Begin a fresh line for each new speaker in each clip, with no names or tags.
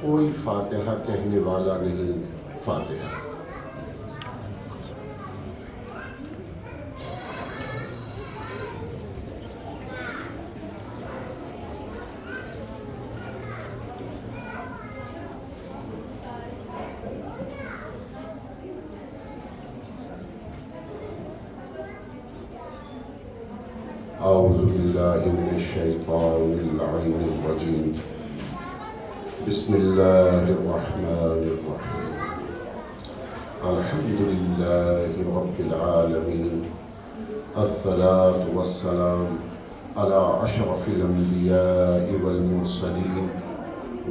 کوئی فاتحہ کہنے والا نہیں. فاتحہ. اعوذ باللہ من الشیطان اللعین الرجیم. بسم اللہ الرحمن الرحیم. الحمد للہ رب العالمین. الصلاة والسلام على اشرف الانبیاء والمرسلین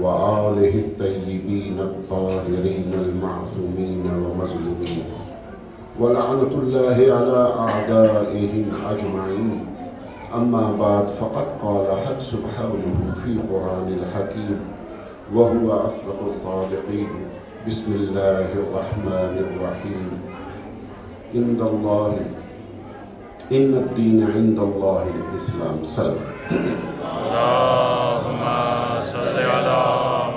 وآلہ الطیبین الطاہرین المعصومین ومظلومین ولعنة اللہ على اعدائهم اجمعین. اما بعد فقد قال حق سبحانه في قرآن الحكيم وهو أصدق الصادقين. بسم الله الرحمن الرحيم. إن الدين عند الله الإسلام.
اللهم صل على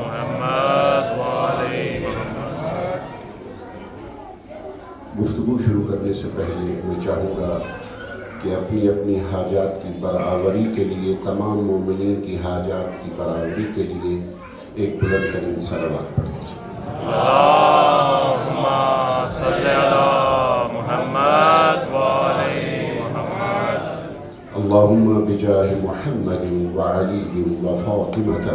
محمد وعلى محمد.
گفتگو شروع کرنے سے پہلے میں چاہوں گا کہ اپنی اپنی حاجات کی برآوری کے لیے تمام مومنین کی حاجات کی برآوری کے لیے ایک بلند ترین صلوات پڑھ دیجیے.
اللهم صل على محمد وعلى محمد.
اللهم بجاه محمد وعلي وفاطمة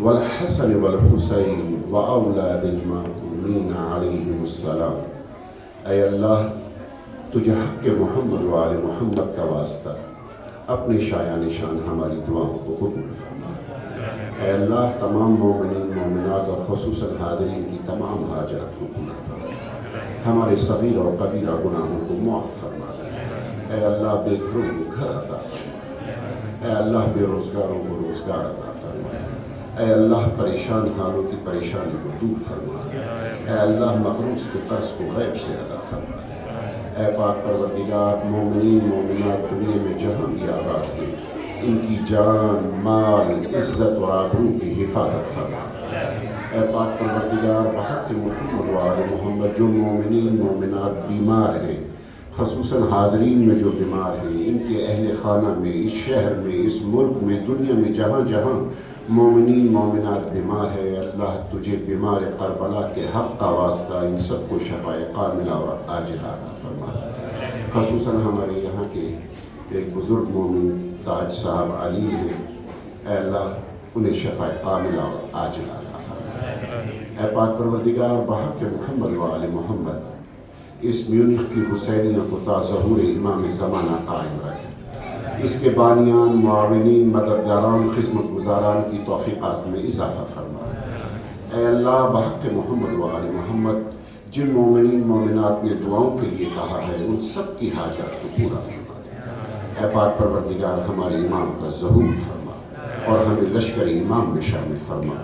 والحسن والحسين وأولاد المعصومين عليهم السلام. اے اللہ، تجھے حق محمد و آل محمد کا واسطہ اپنے شایان شان ہماری دعاؤں کو قبول فرما. اے اللہ، تمام مومنین مومنات اور خصوصاً حاضرین کی تمام حاجات کو پورا فرما. ہمارے صغیر اور کبیرہ گناہوں کو معاف فرما. اے اللہ، بے گھروں کو گھر عطا فرما. اے اللہ، بے روزگاروں کو روزگار عطا فرما. اے اللہ، پریشان حالوں کی پریشانی کو دور فرما. اے اللہ، مقروض کے قرض کو غیب سے ادا فرما. اے پاک پروردگار، مومنین مومنات دنیا میں جہاں بھی آباد ہیں، ان کی جان، مال، عزت اور آبرو کی حفاظت فرما. اے پاک پروردگار، بحق محمد و آل محمد جو مومنین مومنات بیمار ہیں، خصوصاً حاضرین میں جو بیمار ہیں، ان کے اہل خانہ میں، اس شہر میں، اس ملک میں، دنیا میں جہاں جہاں مومنین مومنات بیمار ہے، اللہ تجھے بیمار کربلا کے حق کا واسطہ ان سب کو شفاء کاملہ اور عاجلہ عطا فرما. خصوصاً ہمارے یہاں کے ایک بزرگ مومن تاج صاحب علی ہیں، اے اللہ انہیں شفاء کاملہ اور عاجلہ عطا فرما. اے پاک پروردگار، بحق محمد و آل محمد اس میونخ کی حسینیہ کو تا ظہور امام زمانہ قائم رکھے. اس کے بانیان، معاونین، مددگاران، خدمت گزاران کی توفیقات میں اضافہ فرما. اے اللہ، بحق محمد و آل محمد جن مومنین مومنات نے دعاؤں کے لیے کہا ہے، ان سب کی حاجات کو پورا فرما. اے پاک پروردگار، ہمارے امام کا ظہور فرما اور ہمیں لشکر امام میں شامل فرما.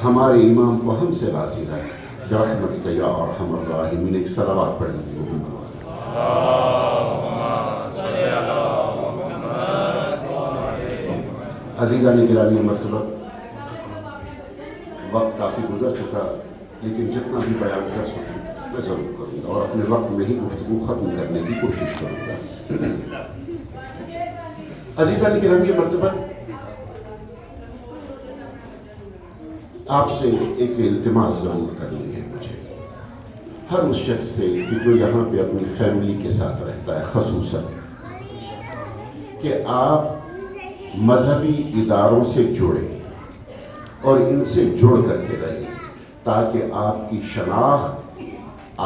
ہمارے امام کو ہم سے راضی رکھ برحمتک یا ارحم الراحمین. ایک صلوات پڑھ لیجیے محمد. عزیزان گرامی مرتبہ، وقت کافی گزر چکا، لیکن جتنا بھی بیان کر سکوں میں ضرور کروں گا اور اپنے وقت میں ہی گفتگو ختم کرنے کی کوشش کروں گا. عزیزان گرامی مرتبہ، آپ سے ایک التماس ضرور کرنی ہے مجھے، ہر اس شخص سے کہ جو یہاں پہ اپنی فیملی کے ساتھ رہتا ہے، خصوصاً کہ آپ مذہبی اداروں سے جڑیں اور ان سے جڑ کر کے رہیں، تاکہ آپ کی شناخت،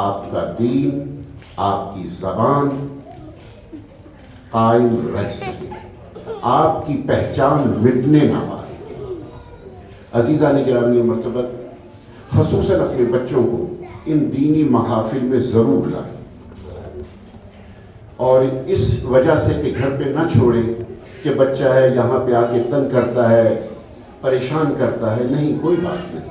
آپ کا دین، آپ کی زبان قائم رہ سکے، آپ کی پہچان مٹنے نہ پائے. عزیزان گرامی مرتبہ، خصوصاً اپنے بچوں کو ان دینی محافل میں ضرور لائیں، اور اس وجہ سے کہ گھر پہ نہ چھوڑیں کہ بچہ ہے یہاں پہ آ کے تنگ کرتا ہے، پریشان کرتا ہے. نہیں، کوئی بات نہیں.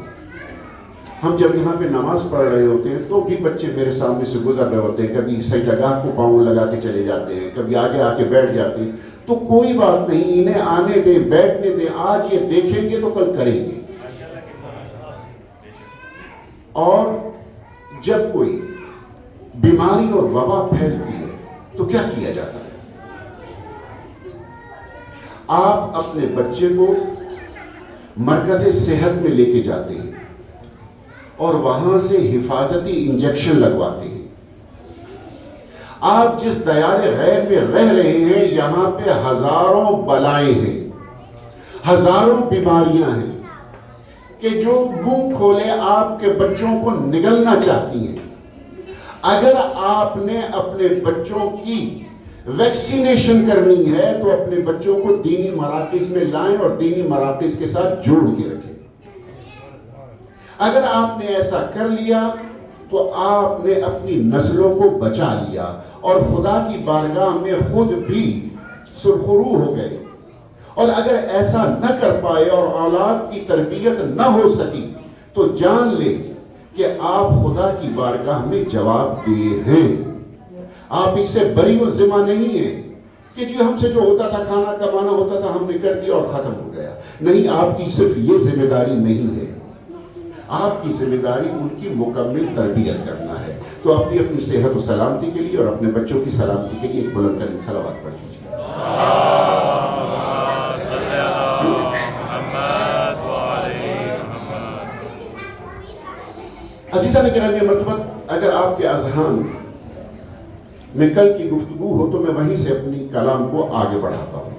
ہم جب یہاں پہ نماز پڑھ رہے ہوتے ہیں تو بھی بچے میرے سامنے سے گزر رہے ہوتے ہیں، کبھی سجدہ کو پاؤں لگا کے چلے جاتے ہیں، کبھی آگے آ کے بیٹھ جاتے ہیں. تو کوئی بات نہیں، انہیں آنے دیں، بیٹھنے دیں. آج یہ دیکھیں گے تو کل کریں گے. اور جب کوئی بیماری اور وبا پھیلتی ہے تو کیا کیا جاتا ہے؟ آپ اپنے بچے کو مرکز صحت میں لے کے جاتے ہیں اور وہاں سے حفاظتی انجیکشن لگواتے ہیں۔ آپ جس دیار غیر میں رہ رہے ہیں یہاں پہ ہزاروں بلائیں ہیں، ہزاروں بیماریاں ہیں کہ جو منہ کھولے آپ کے بچوں کو نگلنا چاہتی ہیں۔ اگر آپ نے اپنے بچوں کی ویکسینیشن کرنی ہے تو اپنے بچوں کو دینی مراکز میں لائیں اور دینی مراکز کے ساتھ جوڑ کے رکھیں۔ اگر آپ نے ایسا کر لیا تو آپ نے اپنی نسلوں کو بچا لیا اور خدا کی بارگاہ میں خود بھی سرخرو ہو گئے۔ اور اگر ایسا نہ کر پائے اور اولاد کی تربیت نہ ہو سکی تو جان لے کہ آپ خدا کی بارگاہ میں جواب دے ہیں۔ آپ اس سے بری الذمہ نہیں ہیں کہ جی ہم سے جو ہوتا تھا کھانا کمانا ہوتا تھا ہم نے کر دیا اور ختم ہو گیا۔ نہیں، آپ کی صرف یہ ذمہ داری نہیں ہے، آپ کی ذمہ داری ان کی مکمل تربیت کرنا ہے۔ تو اپنی صحت و سلامتی کے لیے اور اپنے بچوں کی سلامتی کے لیے ایک بلند ترین صلوات پڑھ لیجیے۔ عزیزان گرامی مرتبت، اگر آپ کے اذہان میں کل کی گفتگو ہو تو میں وہیں سے اپنی کلام کو آگے بڑھاتا ہوں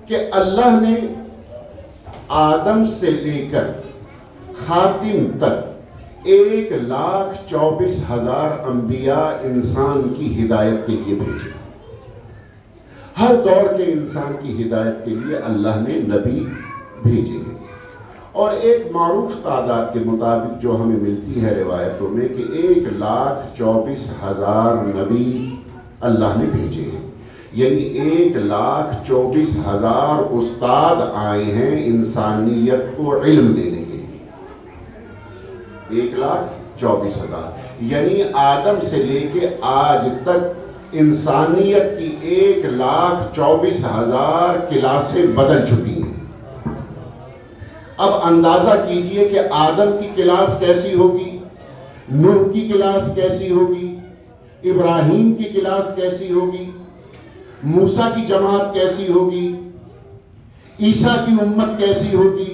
کہ اللہ نے آدم سے لے کر خاتم تک 1,24,000 انبیاء انسان کی ہدایت کے لیے بھیجے۔ ہر دور کے انسان کی ہدایت کے لیے اللہ نے نبی بھیجے ہیں، اور ایک معروف تعداد کے مطابق جو ہمیں ملتی ہے روایتوں میں کہ 1,24,000 نبی اللہ نے بھیجے ہیں، یعنی 1,24,000 استاد آئے ہیں انسانیت کو علم دینے کے لیے۔ 1,24,000 یعنی آدم سے لے کے آج تک انسانیت کی 1,24,000 کلاسیں بدل چکی ہیں۔ اب اندازہ کیجئے کہ آدم کی کلاس کیسی ہوگی، نوح کی کلاس کیسی ہوگی، ابراہیم کی کلاس کیسی ہوگی، موسیٰ کی جماعت کیسی ہوگی، عیسیٰ کی امت کیسی ہوگی۔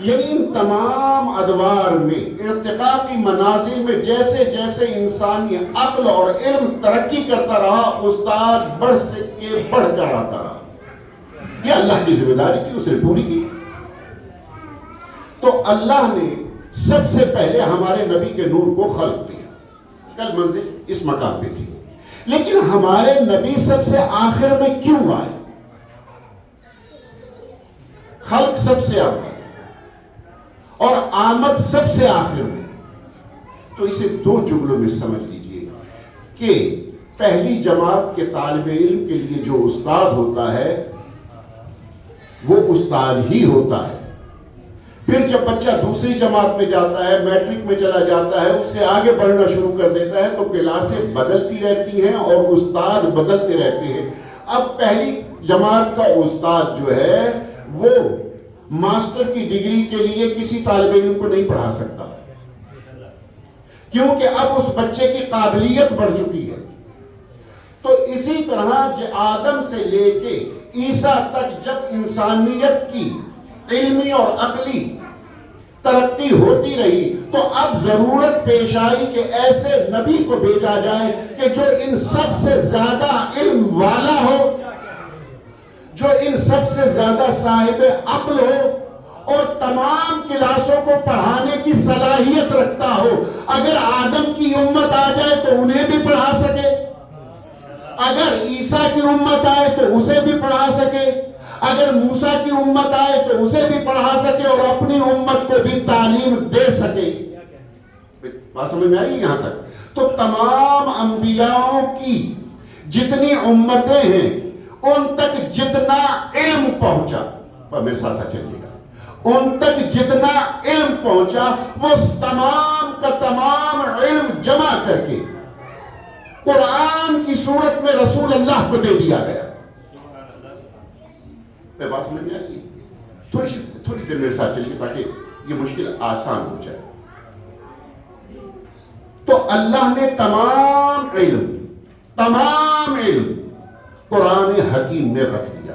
یعنی ان تمام ادوار میں ارتقاء کی منازل میں جیسے جیسے انسانی عقل اور علم ترقی کرتا رہا، استاد بڑھ کے بڑھ کر آتا رہا۔ یہ اللہ کی ذمہ داری تھی، اس نے پوری کی۔ تو اللہ نے سب سے پہلے ہمارے نبی کے نور کو خلق دیا، کل منزل اس مقام پہ تھی، لیکن ہمارے نبی سب سے آخر میں کیوں آئے؟ خلق سب سے اول اور آمد سب سے آخر میں، تو اسے 2 جملوں میں سمجھ لیجئے کہ پہلی جماعت کے طالب علم کے لیے جو استاد ہوتا ہے وہ استاد ہی ہوتا ہے۔ پھر جب بچہ دوسری جماعت میں جاتا ہے، میٹرک میں چلا جاتا ہے، اس سے آگے بڑھنا شروع کر دیتا ہے تو کلاسیں بدلتی رہتی ہیں اور استاد بدلتے رہتے ہیں۔ اب پہلی جماعت کا استاد جو ہے وہ ماسٹر کی ڈگری کے لیے کسی طالب علم کو نہیں پڑھا سکتا، کیونکہ اب اس بچے کی قابلیت بڑھ چکی ہے۔ تو اسی طرح آدم سے لے کے عیسیٰ تک جب انسانیت کی علمی اور عقلی ترقی ہوتی رہی تو اب ضرورت پیش آئی کہ ایسے نبی کو بھیجا جائے کہ جو ان سب سے زیادہ علم والا ہو، جو ان سب سے زیادہ صاحب عقل ہو اور تمام کلاسوں کو پڑھانے کی صلاحیت رکھتا ہو۔ اگر آدم کی امت آ جائے تو انہیں بھی پڑھا سکے، اگر عیسیٰ کی امت آئے تو اسے بھی پڑھا سکے، اگر موسیٰ کی امت آئے تو اسے بھی پڑھا سکے اور اپنی امت کو بھی تعلیم دے سکے۔ بات سمجھ میں آ رہی ہے یہاں تک؟ تو تمام انبیاءوں کی جتنی امتیں ہیں ان تک جتنا علم پہنچا، پر میرے ساتھ ساتھ چلیے گا، ان تک جتنا علم پہنچا وہ تمام کا تمام علم جمع کر کے قرآن کی صورت میں رسول اللہ کو دے دیا گیا۔ بات سمجھ میں آ رہی ہے؟ تھوڑی دیر میرے ساتھ چلیے تاکہ یہ مشکل آسان ہو جائے. تو اللہ نے تمام علم قرآن حکیم میں رکھ دیا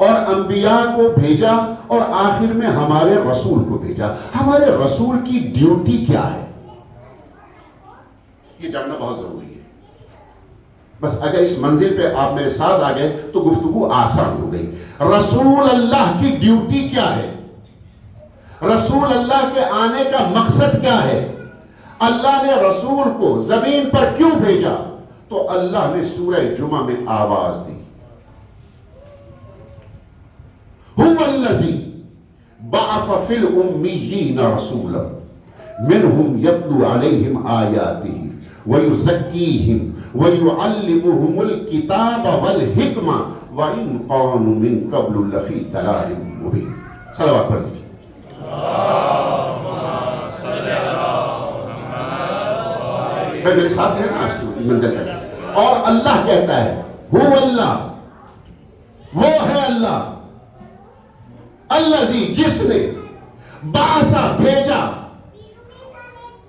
اور انبیاء کو بھیجا اور آخر میں ہمارے رسول کو بھیجا. ہمارے رسول کی ڈیوٹی کیا ہے یہ جاننا بہت ضروری ہے. بس اگر اس منزل پہ آپ میرے ساتھ آ گئے تو گفتگو آسان ہو گئی. رسول اللہ کی ڈیوٹی کیا ہے؟ رسول اللہ کے آنے کا مقصد کیا ہے؟ اللہ نے رسول کو زمین پر کیوں بھیجا؟ تو اللہ نے سورہ جمعہ میں آواز دی، هو الذی بعث فی الامیین رسولا منہم یتلو علیہم آیاتہ ویزکیہم ویعلمہم الکتاب والحکمہ وَإِن قَانُوا مِن قَبْلُ لَفِي ضَلَالٍ مُبِينٍ. صلوات پڑھ دیجیے. بھائی میرے ساتھ ہیں نا آپ سے منزل تک. اور اللہ کہتا ہے هو اللہ، وہ ہے اللہ الذی جس نے بعث بھیجا،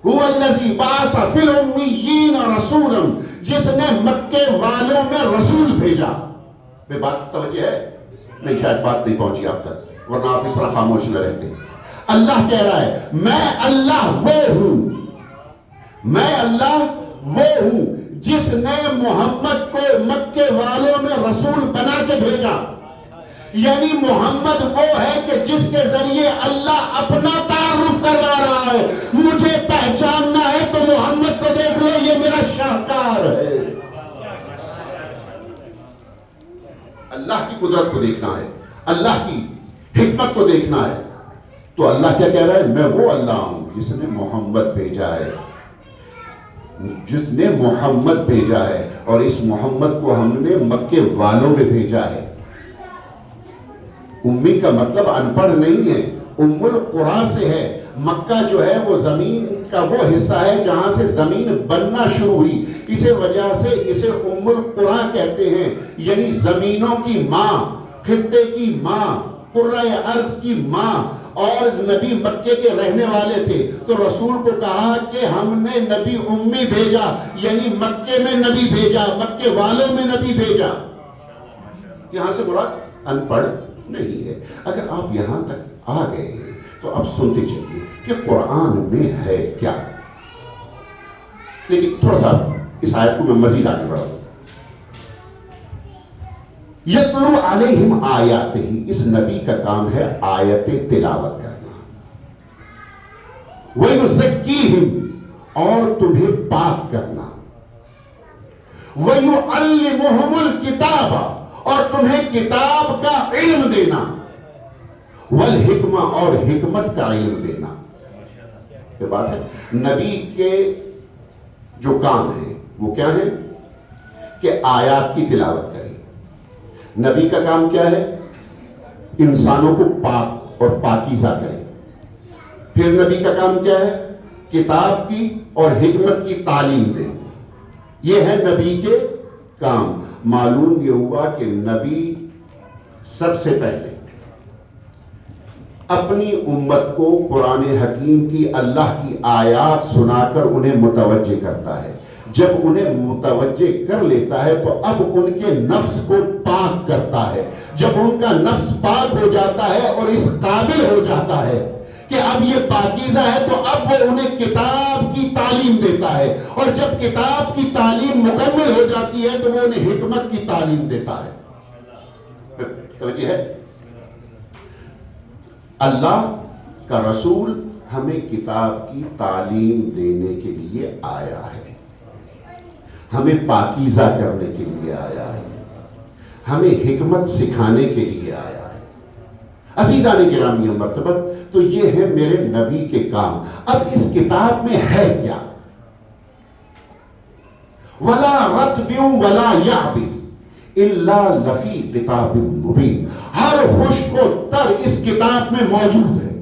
هو الذی بعث فی الامیین رسولا جس نے مکے والوں میں رسول بھیجا. بے بات توجہ ہے؟ نہیں شاید بات نہیں پہنچی آپ تک ورنہ آپ اس طرح خاموش نہ رہتے. اللہ کہہ رہا ہے میں اللہ وہ ہوں، میں اللہ وہ ہوں جس نے محمد کو مکے والوں میں رسول بنا کے بھیجا. یعنی محمد وہ ہے کہ جس کے ذریعے اللہ اپنا تعارف کروا رہا ہے. مجھے پہچاننا ہے تو محمد کو دیکھ لو، یہ میرا شاہکار ہے. اللہ کی قدرت کو دیکھنا ہے، اللہ کی حکمت کو دیکھنا ہے. تو اللہ کیا کہہ رہا ہے؟ میں وہ اللہ ہوں جس نے محمد بھیجا ہے، جس نے محمد بھیجا ہے. اور اس محمد کو ہم نے مکے والوں میں بھیجا ہے. امی کا مطلب ان پڑھ نہیں ہے، ام القرآن سے ہے. مکہ جو ہے وہ زمین کا وہ حصہ ہے جہاں سے زمین بننا شروع ہوئی. اسی وجہ سے اسے ام القرآن کہتے ہیں، یعنی زمینوں کی ماں، خطے کی ماں، قرۂ ارض کی ماں. اور نبی مکے کے رہنے والے تھے تو رسول کو کہا کہ ہم نے نبی امی بھیجا، یعنی مکے میں نبی بھیجا، مکے والوں میں نبی بھیجا. یہاں سے مراد ان پڑھ نہیں ہے. اگر آپ یہاں تک آ گئے ہیں تو اب سنتے چلیے کہ قرآن میں ہے کیا. لیکن تھوڑا سا اس آیت کو میں مزید آگے بڑھا دوں. یتلو علیہم آیاتہ، اس نبی کا کام ہے آیت تلاوت کرنا. وَيُزَكِّيهِمْ، اور تمہیں پاک کرنا. وَيُعَلِّمُهُمُ الْكِتَابَ، اور تمہیں کتاب کا علم دینا. والحکمہ، اور حکمت کا علم دینا. یہ بات ہے نبی کے جو کام ہے وہ کیا ہے کہ آیات کی تلاوت کرے. نبی کا کام کیا ہے؟ انسانوں کو پاک اور پاکیزہ کرے. پھر نبی کا کام کیا ہے؟ کتاب کی اور حکمت کی تعلیم دے. یہ ہے نبی کے کام. معلوم یہ ہوا کہ نبی سب سے پہلے اپنی امت کو قرآن حکیم کی اللہ کی آیات سنا کر انہیں متوجہ کرتا ہے. جب انہیں متوجہ کر لیتا ہے تو اب ان کے نفس کو پاک کرتا ہے. جب ان کا نفس پاک ہو جاتا ہے اور اس قابل ہو جاتا ہے کہ اب یہ پاکیزہ ہے تو اب وہ انہیں کتاب کی تعلیم دیتا ہے. اور جب کتاب کی تعلیم مکمل ہو جاتی ہے تو وہ انہیں حکمت کی تعلیم دیتا ہے. توجہ ہے؟ اللہ کا رسول ہمیں کتاب کی تعلیم دینے کے لیے آیا ہے، ہمیں پاکیزہ کرنے کے لیے آیا ہے، ہمیں حکمت سکھانے کے لیے آیا ہے. عزیزان گرامی مرتبت، تو یہ ہے میرے نبی کے کام. اب اس کتاب میں ہے کیا؟ وَلَا رَتْبٍ وَلَا يَعْبِسٍ إِلَّا لَفِي كِتَابٍ مُبِينٍ. ہر خشک و تر اس کتاب میں موجود ہے.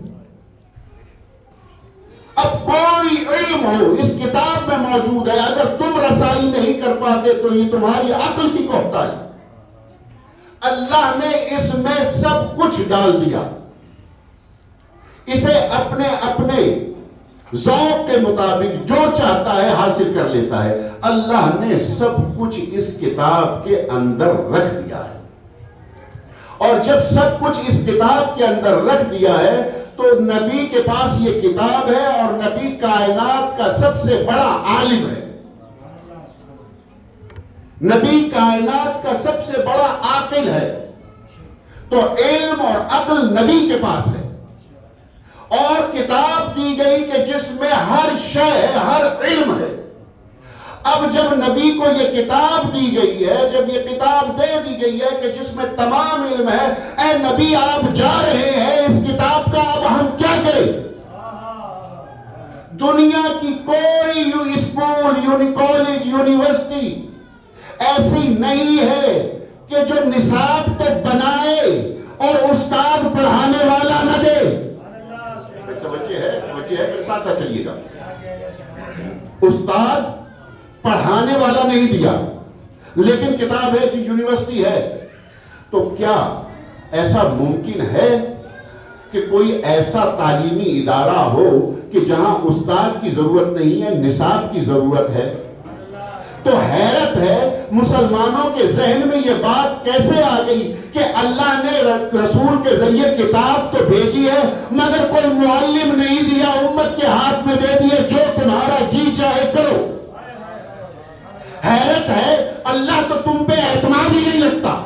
اب کوئی علم ہو اس کتاب میں موجود ہے. اگر تم رسائی نہیں کر پاتے تو یہ تمہاری عقل کی کوتاہی. اللہ نے اس میں سب کچھ ڈال دیا. اسے اپنے اپنے ذوق کے مطابق جو چاہتا ہے حاصل کر لیتا ہے. اللہ نے سب کچھ اس کتاب کے اندر رکھ دیا ہے، اور جب سب کچھ اس کتاب کے اندر رکھ دیا ہے تو نبی کے پاس یہ کتاب ہے، اور نبی کائنات کا سب سے بڑا عالم ہے، نبی کائنات کا سب سے بڑا عاقل ہے. تو علم اور عقل نبی کے پاس ہے، اور کتاب دی گئی کہ جس میں ہر شے ہے، ہر علم ہے. اب جب نبی کو یہ کتاب دی گئی ہے، جب یہ کتاب دے دی گئی ہے کہ جس میں تمام علم ہے، اے نبی آپ جا رہے ہیں اس کتاب کا اب ہم کیا کریں؟ دنیا کی کوئی اسکول، کالج، یونیورسٹی ایسی نہیں ہے کہ جو نصاب تو بنائے اور استاد پڑھانے والا نہ دے. توجہ ہے میرے ساتھ ساتھ چلیے گا. استاد پڑھانے والا نہیں دیا، لیکن کتاب ہے جو یونیورسٹی ہے. تو کیا ایسا ممکن ہے کہ کوئی ایسا تعلیمی ادارہ ہو کہ جہاں استاد کی ضرورت نہیں ہے، نصاب کی ضرورت ہے؟ تو حیرت ہے مسلمانوں کے ذہن میں یہ بات کیسے آ گئی کہ اللہ نے رسول کے ذریعے کتاب تو بھیجی ہے مگر کوئی معلم نہیں دیا، امت کے ہاتھ میں دے دیے جو تمہارا جی چاہے کرو. حیرت ہے اللہ تو تم پہ اعتماد ہی نہیں رکھتا،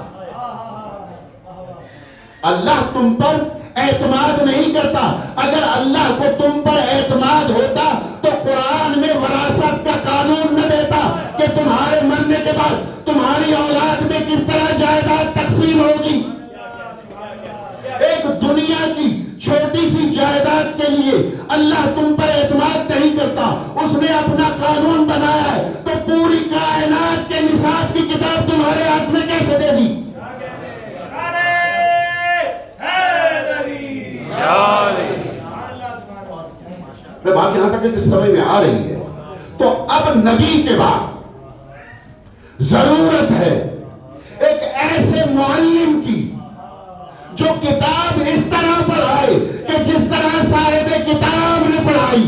اللہ تم پر اعتماد نہیں کرتا. اگر اللہ کو تم پر اعتماد ہوتا تو قرآن میں وراثت کا قانون نہ دیتا کہ تمہارے مرنے کے بعد تمہاری اولاد میں کس طرح جائیداد تقسیم ہوگی. ایک دنیا کی چھوٹی سی جائیداد کے لیے اللہ تم پر اعتماد نہیں کرتا، اس نے اپنا قانون بنایا ہے. تو پوری کائنات کے نصاب کی کتاب تمہارے ہاتھ میں کیسے دے دی؟ میں بات یہاں تک کہ سمجھ میں آ رہی ہے. تو اب نبی کے بعد ضرورت ہے ایک ایسے معلم کی جو کتاب اس طرح پڑھائے کہ جس طرح صاحب کتاب نے پڑھائی.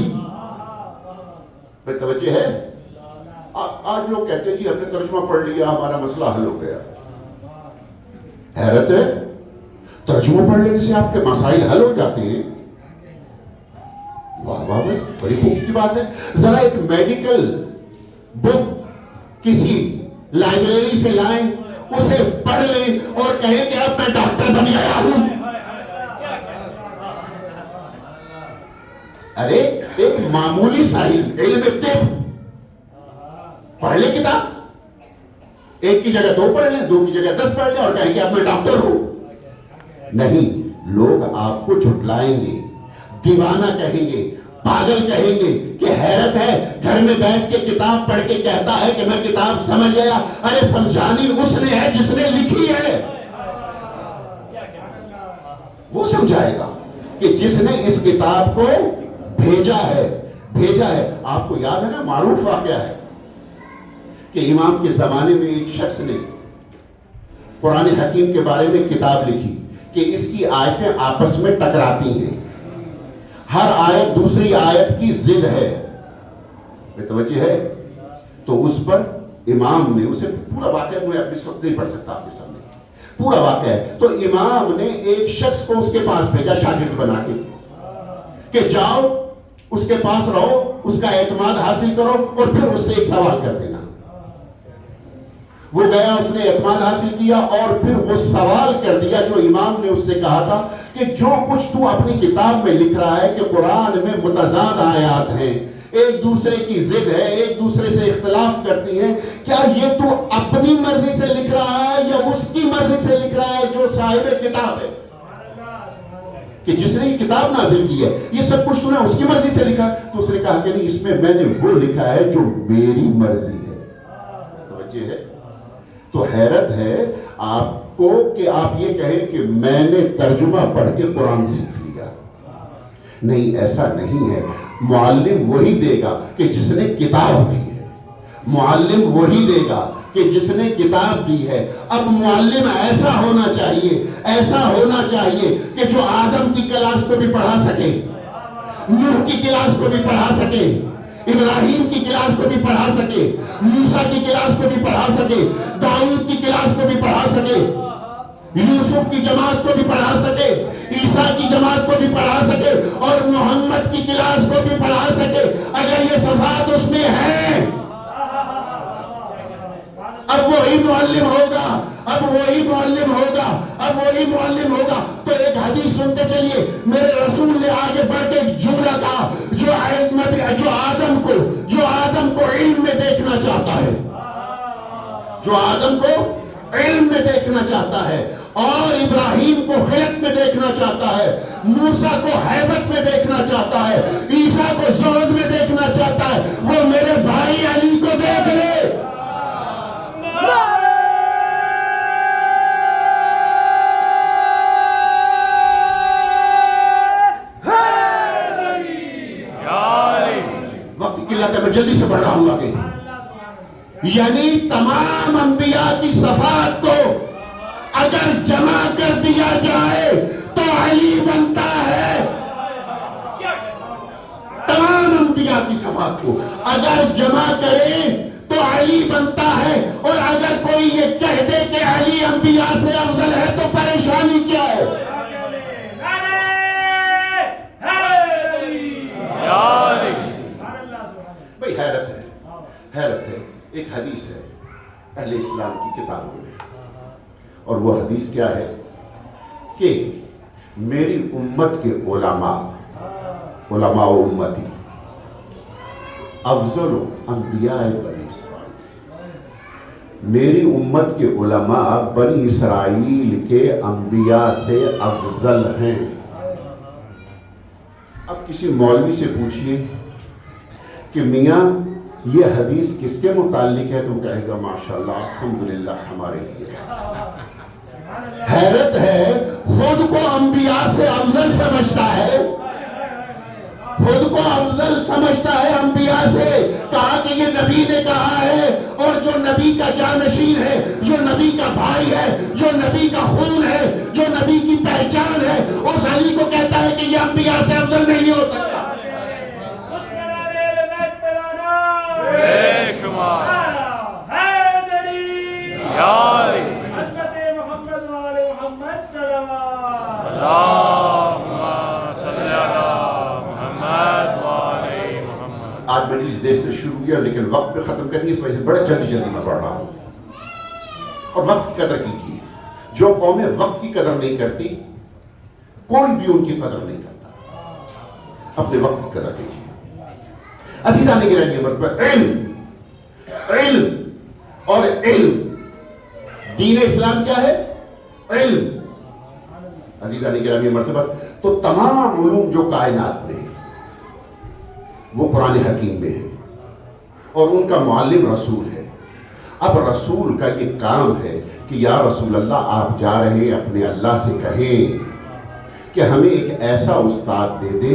توجہ ہے؟ آج لوگ کہتے ہیں جی ہم نے ترجمہ پڑھ لیا ہمارا مسئلہ حل ہو گیا. حیرت ہے، ترجمہ پڑھ لینے سے آپ کے مسائل حل ہو جاتے ہیں؟ واہ واہ بھائی، بڑی خوب کی بات ہے. ذرا ایک میڈیکل بک کسی لائبریری سے لائیں، اسے پڑھ لیں اور کہیں کہ اب میں ڈاکٹر بن گیا ہوں. ارے ایک معمولی سا علم طب پڑھ لیں کتاب، ایک کی جگہ 2 پڑھ لیں، 2 کی جگہ 10 پڑھ لیں اور کہیں کہ اب میں ڈاکٹر ہوں. نہیں، لوگ آپ کو جھٹلائیں گے، دیوانہ کہیں گے، پاگل کہیں گے کہ حیرت ہے گھر میں بیٹھ کے کتاب پڑھ کے کہتا ہے کہ میں کتاب سمجھ گیا. ارے سمجھانی اس نے ہے جس نے لکھی ہے، وہ سمجھائے گا کہ جس نے اس کتاب کو بھیجا ہے. آپ کو یاد ہے نا معروف واقعہ ہے کہ امام کے زمانے میں ایک شخص نے قرآن حکیم کے بارے میں کتاب لکھی کہ اس کی آیتیں آپس میں ٹکراتی ہیں، ہر آیت دوسری آیت کی ضد ہے. توجہ ہے؟ تو اس پر امام نے اسے پورا واقعہ میں اپنے وقت نہیں پڑھ سکتا آپ کے سامنے، پورا واقعہ ہے. تو امام نے ایک شخص کو اس کے پاس بھیجا شاگرد بنا کے کہ جاؤ اس کے پاس رہو، اس کا اعتماد حاصل کرو اور پھر اس سے ایک سوال کر دینا. وہ گیا، اس نے اعتماد حاصل کیا اور پھر وہ سوال کر دیا جو امام نے اس سے کہا تھا کہ جو کچھ تو اپنی کتاب میں لکھ رہا ہے کہ قرآن میں متضاد آیات ہیں، ایک دوسرے کی ضد ہے، ایک دوسرے سے اختلاف کرتی ہیں، کیا یہ تو اپنی مرضی سے لکھ رہا ہے یا اس کی مرضی سے لکھ رہا ہے جو صاحب کتاب ہے، کہ جس نے یہ کتاب نازل کی ہے، یہ سب کچھ تو نے اس کی مرضی سے لکھا؟ تو اس نے کہا کہ نہیں، اس میں نے وہ لکھا ہے جو میری مرضی ہے. توجہ ہے؟ تو حیرت ہے آپ کو کہ آپ یہ کہیں کہ میں نے ترجمہ پڑھ کے قرآن سیکھ لیا. نہیں، ایسا نہیں ہے. معلم وہی دے گا کہ جس نے کتاب دی ہے. معلم وہی دے گا کہ جس نے کتاب دی ہے. اب معلم ایسا ہونا چاہیے کہ جو آدم کی کلاس کو بھی پڑھا سکے, نوح کی کلاس کو بھی پڑھا سکے, ابراہیم کی کلاس کو بھی پڑھا سکے, موسیٰ کی کلاس کو بھی پڑھا سکے, داؤد کی کلاس کو بھی پڑھا سکے, یوسف کی جماعت کو بھی پڑھا سکے, عیسیٰ کی جماعت کو بھی پڑھا سکے, اور محمد کی کلاس کو بھی پڑھا سکے. اگر یہ صفات اس میں ہیں, اب وہی معلم ہوگا. تو ایک حدیث سنتے چلیے. میرے رسول نے آگے بڑھ کے ایک جملہ کہا, جو آدم کو علم میں دیکھنا چاہتا ہے, اور ابراہیم کو خلق میں دیکھنا چاہتا ہے, موسیٰ کو ہیبت میں دیکھنا چاہتا ہے, عیسیٰ کو زہد میں دیکھنا چاہتا ہے, وہ میرے بھائی علی کو دیکھ لے. وقت کی قلت ہے, میں جلدی سے پڑھ رہا ہوں آگے. یعنی تمام انبیاء کی صفات کو اگر جمع کر دیا جائے تو علی بنتا ہے. تمام انبیاء کی صفات کو اگر جمع کریں تو علی بنتا ہے. اور اگر کوئی یہ کہہ دے کہ علی انبیاء سے افضل ہے تو پریشانی کیا ہے؟ بھئی حیرت ہے. ایک حدیث ہے اہل اسلام کی کتابوں میں, اور وہ حدیث کیا ہے کہ میری امت کے علماء و امتی افضل انبیاء بنی اسرائیل. میری امت کے علماء بنی اسرائیل کے انبیاء سے افضل ہیں. اب کسی مولوی سے پوچھئے کہ میاں یہ حدیث کس کے متعلق ہے, تو وہ کہے گا ماشاءاللہ الحمدللہ ہمارے لیے. حیرت ہے, خود کو انبیاء سے افضل سمجھتا ہے انبیاء سے. کہا کہ یہ نبی نے کہا ہے, اور جو نبی کا جانشین ہے, جو نبی کا بھائی ہے, جو نبی کا خون ہے, جو نبی کی پہچان ہے, اس علی کو کہتا ہے کہ یہ انبیاء سے افضل نہیں ہو سکتا. آج مجلس دیر سے شروع ہوئی ہے, لیکن وقت پہ ختم کرنی ہے, اس وجہ سے بڑا جلدی میں پڑھ رہا ہوں. اور وقت کی قدر کیجیے. جو قومیں وقت کی قدر نہیں کرتی, کوئی بھی ان کی قدر نہیں کرتا. اپنے وقت کی قدر کیجیے. عزیزان گرامی مرتبہ, علم اور علم, دین اسلام کیا ہے؟ علم. عزیزان گرامی مرتبہ, تو تمام علوم جو کائنات میں وہ قرآن حکیم میں ہے, اور ان کا معلم رسول ہے. اب رسول کا یہ کام ہے کہ یا رسول اللہ آپ جا رہے ہیں, اپنے اللہ سے کہیں کہ ہمیں ایک ایسا استاد دے دے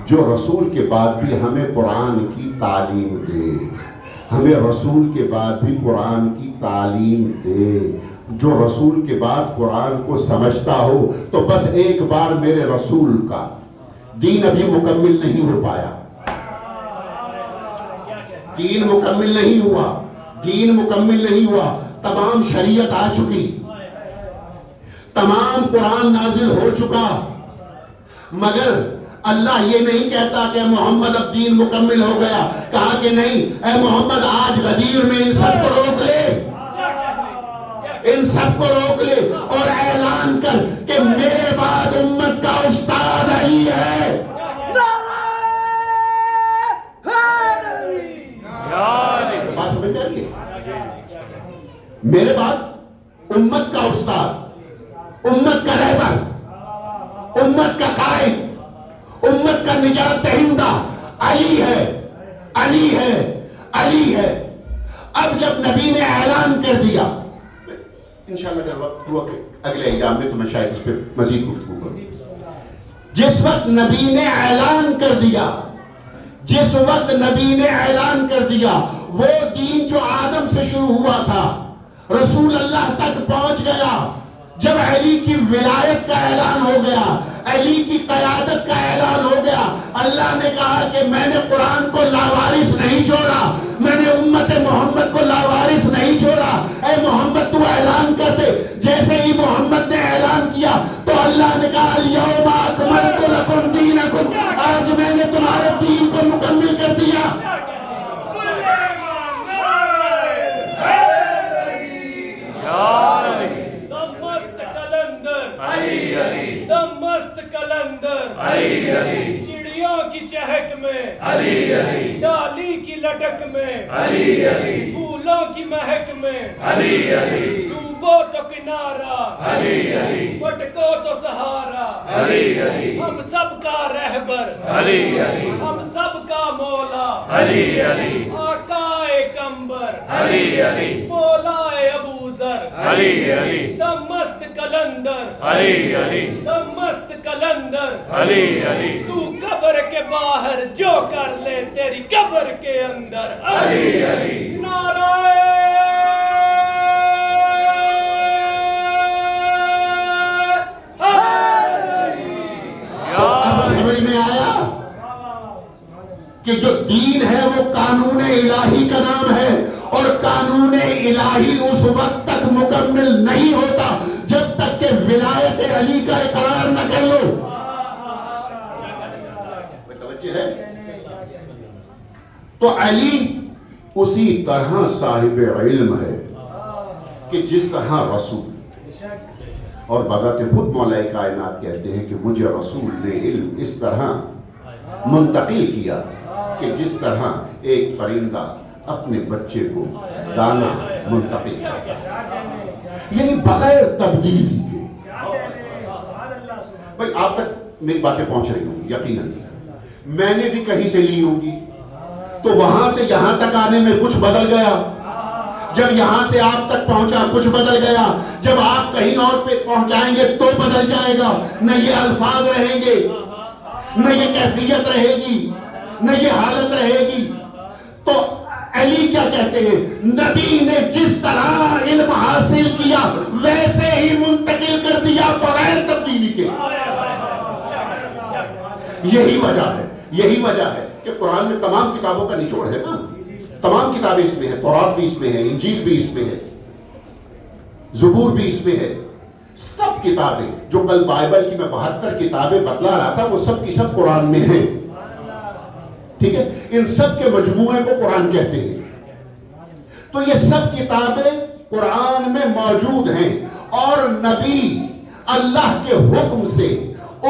جو رسول کے بعد بھی ہمیں قرآن کی تعلیم دے, ہمیں رسول کے بعد بھی قرآن کی تعلیم دے, جو رسول کے بعد قرآن کو سمجھتا ہو. تو بس ایک بار میرے رسول کا دین ابھی مکمل نہیں ہو پایا, دین مکمل نہیں ہوا. تمام شریعت آ چکی, تمام قرآن نازل ہو چکا, مگر اللہ یہ نہیں کہتا کہ محمد اب دین مکمل ہو گیا. کہا کہ نہیں, اے محمد آج غدیر میں ان سب کو روک لے, اور اعلان کر کہ میرے بعد امت کا استاد علی ہے. بات سمجھ میں آ رہی ہے؟ میرے بعد امت کا استاد, امت کا رہبر, امت کا قائد, امت کا نجات دہندہ علی ہے. اب جب نبی نے اعلان کر دیا, انشاءاللہ اگر وقت ہوا کہ اگلے ایام میں تو میں شاید اس پہ مزید گفتگو کروں. جس وقت نبی نے اعلان کر دیا, وہ دین جو آدم سے شروع ہوا تھا رسول اللہ تک پہنچ گیا. جب علی کی ولایت کا اعلان ہو گیا, علی کی قیادت کا اعلان ہو گیا, اللہ نے کہا کہ میں نے قرآن کو لاوارث نہیں چھوڑا, میں نے امت محمد کو لاوارث نہیں چھوڑا. اے محمد تو اعلان کر دے. جیسے ہی محمد نے اعلان کیا تو اللہ نے کہا الیوم اکملت لکم دینکم, آج میں نے تمہارے دین کو مکمل کر دیا.
چڑیوں کی چہک میں, ڈالی کی لٹک میں, پھولوں کی مہک میں, ڈوبو تو کنارہ, پٹکو تو سہارا, ہم سب کا رہبر, ہم سب کا مولا, آقائے کمبر, مولا ابو ذر, دمست کلندر, دمست کلندر, تو قبر کے باہر جو کر لے تیری قبر کے اندر. نعرہ
اب سمجھ میں آیا کہ جو دین ہے وہ قانون الہی کا نام ہے, اور قانون الہی اس وقت تک مکمل نہیں ہوتا جب تک کہ ولایت علی کا اقرار نہ کر لو. توجہ ہے؟ تو علی اسی طرح صاحب علم ہے کہ جس طرح رسول, اور بذات خود مولا کائنات کہتے ہیں کہ مجھے رسول نے علم اس طرح منتقل کیا کہ جس طرح ایک پرندہ اپنے بچے کو دانا منتقل کرتا ہے, یعنی بغیر تبدیلی کے. بھائی آپ تک میری باتیں پہنچ رہی ہوں گی یقیناً. میں نے بھی کہیں سے لی ہوں گی تو وہاں سے یہاں تک آنے میں کچھ بدل گیا, جب یہاں سے آپ تک پہنچا کچھ بدل گیا, جب آپ کہیں اور پہ پہنچائیں گے تو بدل جائے گا. نہ یہ الفاظ رہیں گے, نہ یہ کیفیت رہے گی, نہ یہ حالت رہے گی. تو علی کیا کہتے ہیں, نبی نے جس طرح علم حاصل کیا ویسے ہی منتقل کر دیا بغیر تبدیلی کے. یہی وجہ ہے کہ قرآن میں تمام کتابوں کا نچوڑ ہے نا. تمام کتابیں اس میں ہیں, تورات بھی اس میں ہے, انجیل بھی اس میں ہے, زبور بھی اس میں ہے. سب کتابیں جو کل بائبل کی میں 72 کتابیں بتلا رہا تھا وہ سب کی سب قرآن میں ہیں. ٹھیک ہے, ان سب کے مجموعے کو قرآن کہتے ہیں. تو یہ سب کتابیں قرآن میں موجود ہیں, اور نبی اللہ کے حکم سے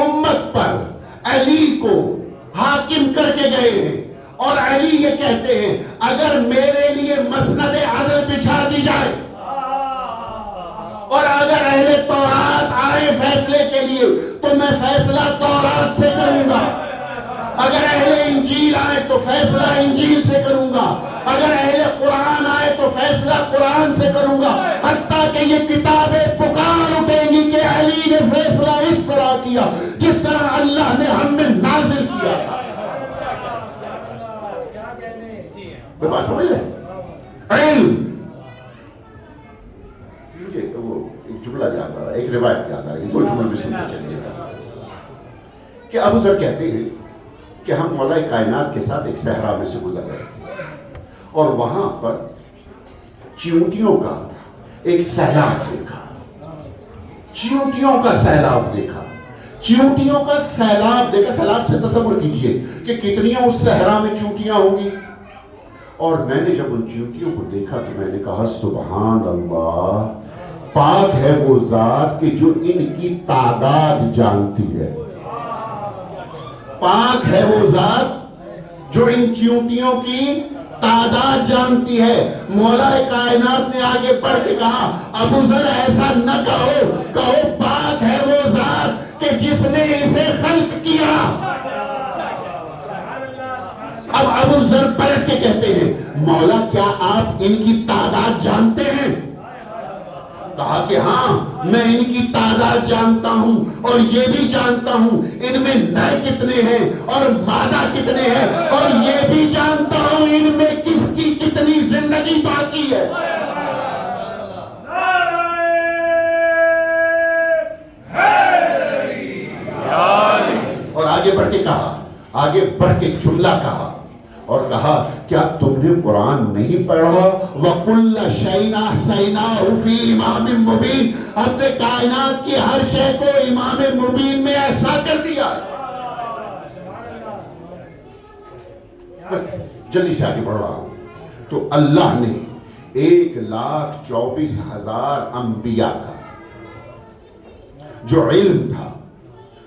امت پر علی کو حاکم کر کے گئے ہیں. اور علی یہ کہتے ہیں اگر میرے لیے مسند عدل بچھا دی جائے, اور اگر اہل تورات آئے فیصلے کے لیے تو میں فیصلہ تورات سے کروں گا, اگر اہل انجیل آئے تو فیصلہ انجیل سے کروں گا, اگر اہل قرآن آئے تو فیصلہ قرآن سے کروں گا, حتیٰ کہ یہ کتابیں پکار اٹھیں گی کہ علی نے فیصلہ اس طرح کیا جس طرح اللہ نے ہم میں نازل کیا تھا. میں بات سمجھ رہے ہیں؟ علم, مجھے وہ ایک جملہ یاد آ رہا ہے, ایک روایت یاد آ رہی ہے, 2 جملے بھی سنتے چلیے گا کہ ابو ذر کہتے ہیں کہ ہم مولا کائنات کے ساتھ ایک صحرا میں سے گزر رہے تھے, اور وہاں پر چیونٹیوں کا ایک سیلاب دیکھا. چیونٹیوں کا سیلاب دیکھا. سیلاب سے تصور کیجئے کہ کتنیاں اس صحرا میں چیونٹیاں ہوں گی. اور میں نے جب ان چیونٹیوں کو دیکھا تو میں نے کہا سبحان اللہ, پاک ہے وہ ذات کہ جو ان کی تعداد جانتی ہے. پاک ہے وہ ذات جو ان چیونٹیوں کی تعداد جانتی ہے. مولا کائنات نے آگے بڑھ کے کہا ابو ذر ایسا نہ کہو پاک ہے وہ ذات کہ جس نے اسے خلق کیا. اب ابو ذر پلٹ کے کہتے ہیں مولا کیا آپ ان کی تعداد جانتے ہیں؟ کہا کہ ہاں میں ان کی تعداد جانتا ہوں اور یہ بھی جانتا ہوں ان میں نر کتنے ہیں اور مادہ کتنے ہیں، اور یہ بھی جانتا ہوں ان میں کس کی کتنی زندگی باقی ہے۔ اور آگے بڑھ کے کہا، آگے بڑھ کے جملہ کہا اور کہا کیا تم نے قرآن نہیں پڑھا؟ وَكُلَّ شَيْءٍ أَحْصَيْنَاهُ فِي إِمَامٍ مُبِينٍ، ہم نے کائنات کی ہر شے کو امام مبین میں احصا کر دیا ہے۔ بس جلدی سے آگے بڑھ رہا ہوں۔ تو اللہ نے 1,24,000 انبیاء کا جو علم تھا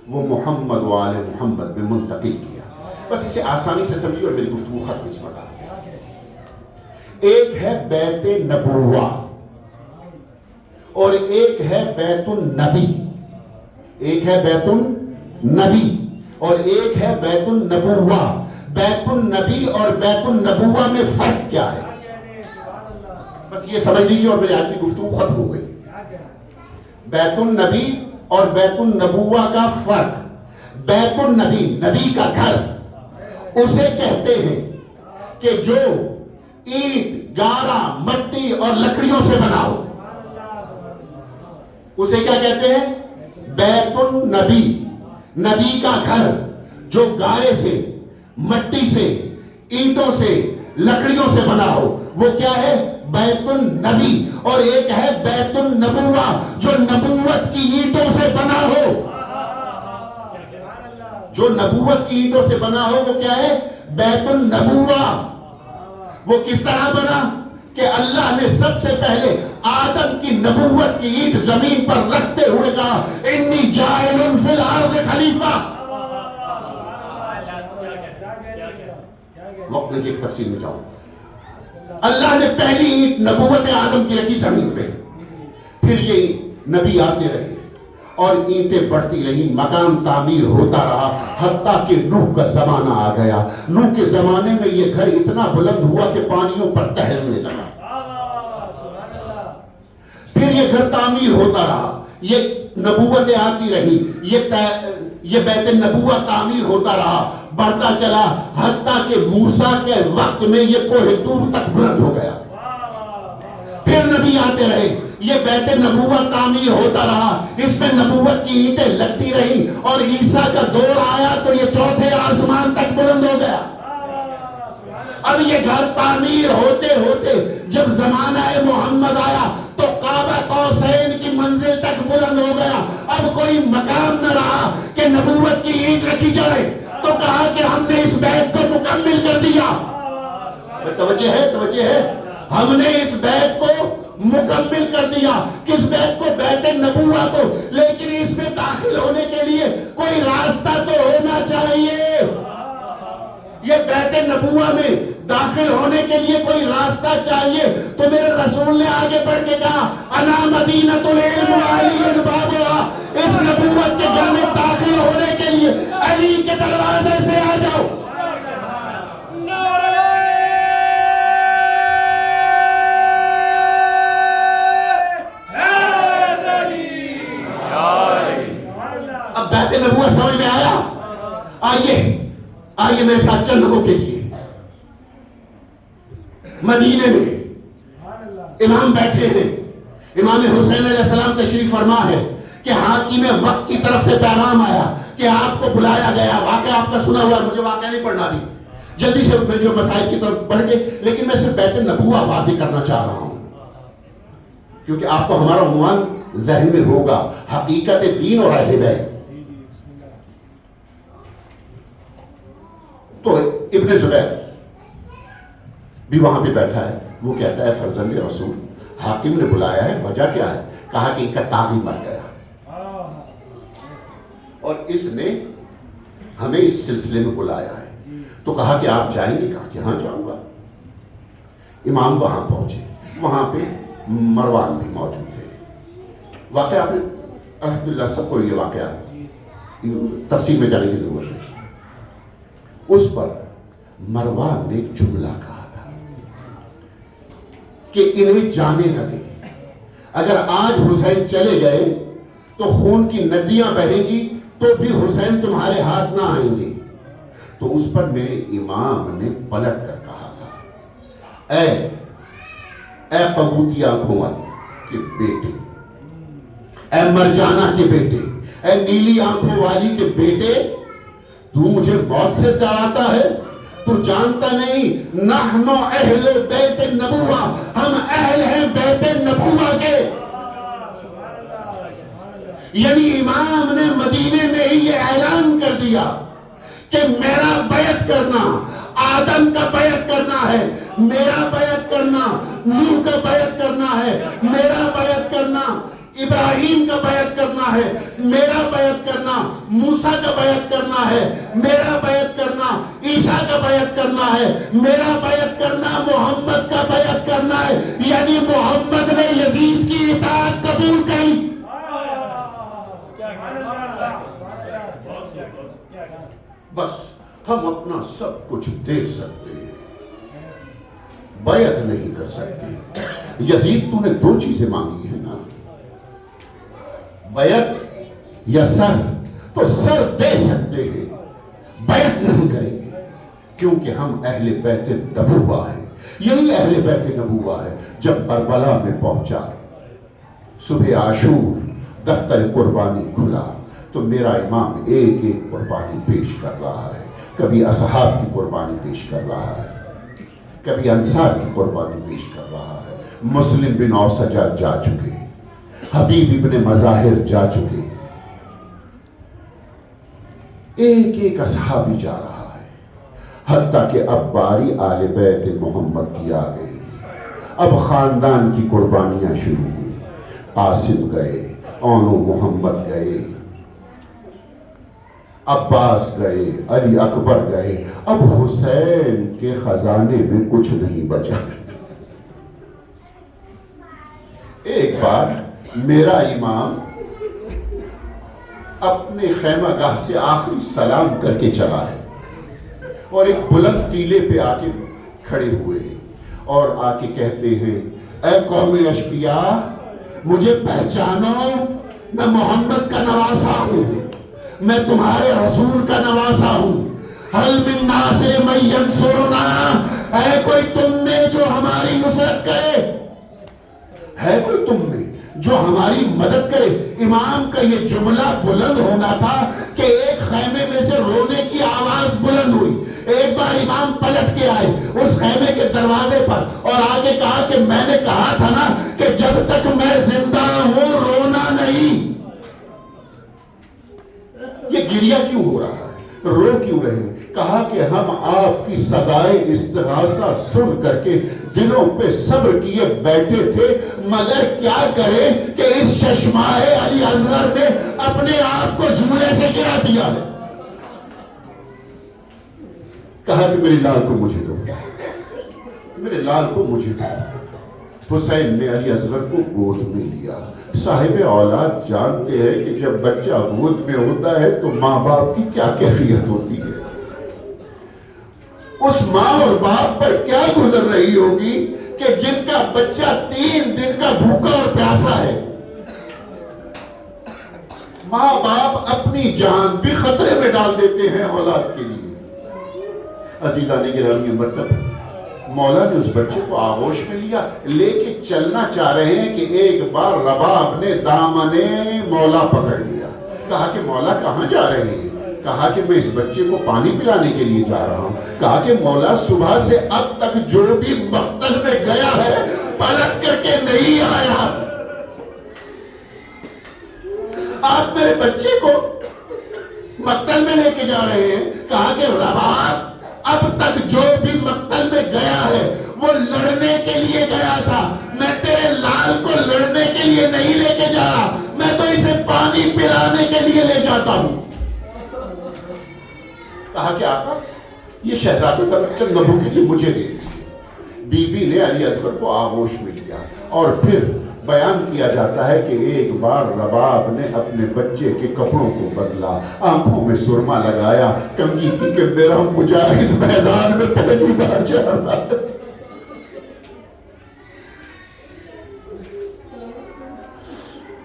وہ محمد و آل محمد میں منتقل کیا۔ بس اسے آسانی سے سمجھیے اور میری گفتگو ختم اس وقت۔ ایک ہے بیت نبوہ اور ایک ہے بیت النبی، ایک ہے بیت النبی اور ایک ہے بیت النبوہ۔ بیت النبی اور بیت النبوہ میں فرق کیا ہے؟ بس یہ سمجھ لیجیے اور میری آج کی گفتگو ختم ہو گئی۔ بیت النبی اور بیت النبوہ کا فرق، بیت النبی نبی کا گھر اسے کہتے ہیں کہ جو اینٹ، گارا، مٹی اور لکڑیوں سے بنا ہو، اسے کیا کہتے ہیں؟ بیت النبی، نبی کا گھر جو گارے سے، مٹی سے، اینٹوں سے، لکڑیوں سے بنا ہو، وہ کیا ہے؟ بیت النبی۔ اور ایک ہے بیت النبوہ جو نبوت کی اینٹوں سے بنا ہو، جو نبوت کی اینٹوں سے بنا ہو وہ کیا ہے؟ بیت النبوہ۔ وہ کس طرح بنا کہ اللہ نے سب سے پہلے آدم کی نبوت کی اینٹ زمین پر رکھتے ہوئے کہا انی جاعل فی الارض خلیفہ۔ وقت نہیں کہ ایک تفصیل میں جاؤں۔ اللہ نے پہلی اینٹ نبوت آدم کی رکھی زمین پہ، پھر یہ نبی آتے رہے اور اینٹیں بڑھتی رہی، مکان تعمیر ہوتا رہا، حتیٰ کہ نوح کا زمانہ آ گیا۔ نوح کے زمانے میں یہ گھر اتنا بلند ہوا کہ پانیوں پر تیرنے لگا۔ پھر یہ گھر تعمیر ہوتا رہا، یہ نبوتیں آتی رہی، یہ بیت النبوہ تعمیر ہوتا رہا، بڑھتا چلا، حتیٰ کہ موسیٰ کے وقت میں یہ کوہ طور تک بلند ہو گیا۔ پھر نبی آتے رہے، یہ بیت نبوہ تعمیر ہوتا رہا، اس میں نبوت کی اینٹیں لگتی رہی، اور عیسیٰ کا دور آیا تو یہ چوتھے آسمان تک بلند ہو گیا۔ اب یہ گھر تعمیر ہوتے ہوتے جب زمانہ محمد آیا تو کعبہ قوسین کی منزل تک بلند ہو گیا۔ اب کوئی مقام نہ رہا کہ نبوت کی اینٹ رکھی جائے، تو کہا کہ ہم نے اس بیت کو مکمل کر دیا۔ توجہ ہے، ہم نے اس بیت کو مکمل کر دیا۔ کس بیت کو؟ بیت نبوہ کو۔ لیکن اس میں داخل ہونے کے لیے کوئی راستہ تو ہونا چاہیے۔ یہ بیت نبوہ میں داخل ہونے کے لیے کوئی راستہ چاہیے، تو میرے رسول نے آگے بڑھ کے کہا انا مدینۃ العلم وعلی بابها۔ اس نبوت کے گھر میں داخل ہونے کے لیے علی کے دروازے سے آ جاؤ۔ اب بیت نبوہ سمجھ میں آیا؟ آئیے میرے ساتھ چند لوگوں کے لیے مدینے میں امام بیٹھے ہیں، امام حسین علیہ السلام تشریف فرما ہے کہ حاکم وقت کی طرف سے پیغام آیا کہ آپ کو بلایا گیا۔ واقعہ آپ کا سنا ہوا، مجھے واقعہ نہیں پڑھنا بھی، جلدی سے میں جو مسائل کی طرف بڑھ کے، لیکن میں صرف بیت نبوہ واضح کرنا چاہ رہا ہوں کیونکہ آپ کو ہمارا عنوان ذہن میں ہوگا، حقیقت دین اور اہل بیت۔ تو ابن زبیر بھی وہاں پہ بیٹھا ہے، وہ کہتا ہے فرزند رسول حاکم نے بلایا ہے، وجہ کیا ہے؟ کہا کہ ان کا تاغی مر گیا اور اس نے ہمیں اس سلسلے میں بلایا ہے۔ تو کہا کہ آپ جائیں گے؟ کہا کہ ہاں جاؤں گا۔ امام وہاں پہنچے، وہاں پہ مروان بھی موجود ہے۔ واقعہ آپ نے الحمدللہ سب کو یہ واقعہ تفصیل میں جانے کی ضرورت ہے۔ اس پر مروان نے ایک جملہ کہا تھا کہ انہیں جانے نہ دیں، اگر آج حسین چلے گئے تو خون کی ندیاں بہیں گی تو بھی حسین تمہارے ہاتھ نہ آئیں گے. تو اس پر میرے امام نے پلٹ کر کہا تھا، اے قبوتی آنکھوں والے کے بیٹے، اے مرجانہ کے بیٹے، اے نیلی آنکھوں والی کے بیٹے، تو مجھے موت سے ڈراتا ہے؟ تو جانتا نہیں نحن اہل بیت النبوہ، ہم اہل ہیں بیت النبوہ کے. یعنی امام نے مدینے میں ہی یہ اعلان کر دیا کہ میرا بیعت کرنا آدم کا بیعت کرنا ہے، میرا بیعت کرنا نوح کا بیعت کرنا ہے، میرا بیعت کرنا ابراہیم کا بیعت کرنا ہے، میرا بیعت کرنا موسیٰ کا بیعت کرنا ہے، میرا بیعت کرنا عیسیٰ کا بیعت کرنا ہے، میرا بیعت کرنا محمد کا بیعت کرنا ہے. یعنی محمد نے یزید کی اطاعت قبول کی. بس ہم اپنا سب کچھ دے سکتے ہیں، بیعت نہیں کر سکتے. یزید تو نے دو چیزیں مانگی ہیں نا، بیعت یا سر. تو سر دے سکتے ہیں، بیعت نہیں کریں گے، کیونکہ ہم اہل بیت نبوہ ہیں. یہی اہل بیت نبوہ ہے. جب کربلا میں پہنچا، صبح عاشور دفتر قربانی کھلا تو میرا امام ایک ایک قربانی پیش کر رہا ہے. کبھی اصحاب کی قربانی پیش کر رہا ہے، کبھی انصار کی قربانی پیش کر رہا ہے. مسلم بن اوسجاد جا چکے، حبیب ابن مظاہر جا چکے، ایک ایک اصحابی جا رہا ہے. حتیٰ کہ اب باری آل بیت محمد کی آ گئی. اب خاندان کی قربانیاں شروع ہوئی. قاسم گئے، اونو محمد گئے، عباس گئے، علی اکبر گئے. اب حسین کے خزانے میں کچھ نہیں بچا. ایک بار میرا امام اپنے خیمہ گاہ سے آخری سلام کر کے چلا ہے اور ایک بلند ٹیلے پہ آ کے کھڑے ہوئے اور آ کے کہتے ہیں، اے قوم اشقیاء، مجھے پہچانو، میں محمد کا نواسا ہوں، میں تمہارے رسول کا نواسا ہوں. حل من ناصر من ینصرنا، ہے کوئی تم میں جو ہماری نصرت کرے؟ ہے کوئی تم میں جو ہماری مدد کرے؟ امام کا یہ جملہ بلند ہونا تھا کہ ایک خیمے میں سے رونے کی آواز بلند ہوئی. ایک بار امام پلٹ کے آئے اس خیمے کے دروازے پر اور آگے کہا کہ میں نے کہا تھا نا کہ جب تک میں زندہ ہوں رونا نہیں. یہ گریہ کیوں ہو رہا ہے؟ رو کیوں رہے؟ کہا کہ ہم آپ کی صدائے استغاثہ سن کر کے دلوں پہ صبر کیے بیٹھے تھے، مگر کیا کریں کہ اس چشمائے علی اصغر نے اپنے آپ کو جھولے سے گرا دیا ہے. کہا کہ میرے لال کو مجھے دو، میرے لال کو مجھے دو. حسین نے علی اصغر کو گود میں لیا. صاحب اولاد جانتے ہیں کہ جب بچہ گود میں ہوتا ہے تو ماں باپ کی کیا کیفیت ہوتی ہے. اس ماں اور باپ پر کیا گزر رہی ہوگی کہ جن کا بچہ 3 دن کا بھوکا اور پیاسا ہے. ماں باپ اپنی جان بھی خطرے میں ڈال دیتے ہیں اولاد کے لیے. عزیزان گرامی مرتبہ مولا نے اس بچے کو آغوش میں لیا، لے کے چلنا چاہ رہے ہیں کہ ایک بار رباب نے دامنے مولا پکڑ لیا. کہا کہ مولا کہاں جا رہے ہیں؟ کہا کہ میں اس بچے کو پانی پلانے کے لیے جا رہا ہوں. کہا کہ مولا صبح سے اب تک جو بھی مقتل میں گیا ہے پلٹ کر کے نہیں آیا. آپ میرے بچے کو مقتل میں لے کے جا رہے ہیں. کہا کہ رباب اب تک جو بھی مقتل میں گیا ہے وہ لڑنے کے لیے گیا تھا. میں تیرے لال کو لڑنے کے لیے نہیں لے کے جا رہا، میں تو اسے پانی پلانے کے لیے لے جاتا ہوں. کہا کہ آقا یہ شہزادی فرزند نبو کے لیے مجھے دے دیجیے. بی بی نے علی اصغر کو آغوش میں لیا اور پھر بیان کیا جاتا ہے کہ ایک بار رباب نے اپنے بچے کے کپڑوں کو بدلا، آنکھوں میں سرما لگایا، کنگھی کی کہ میرا مجاہد میدان میں پہلی بار جا رہا ہے.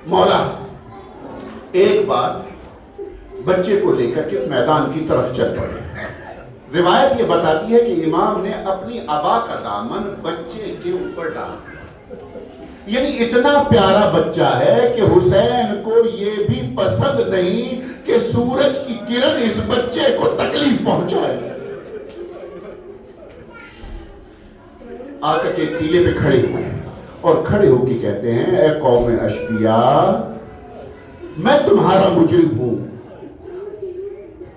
مولا ایک بار بچے کو لے کر کے میدان کی طرف چل پڑے. روایت یہ بتاتی ہے کہ امام نے اپنی ابا کا دامن بچے کے اوپر ڈالا. یعنی اتنا پیارا بچہ ہے کہ حسین کو یہ بھی پسند نہیں کہ سورج کی کرن اس بچے کو تکلیف پہنچائے. آ کر کے ٹیلے پہ کھڑے ہوئے اور کھڑے ہو کے کہتے ہیں اے قوم اشقیاء، میں تمہارا مجرم ہوں،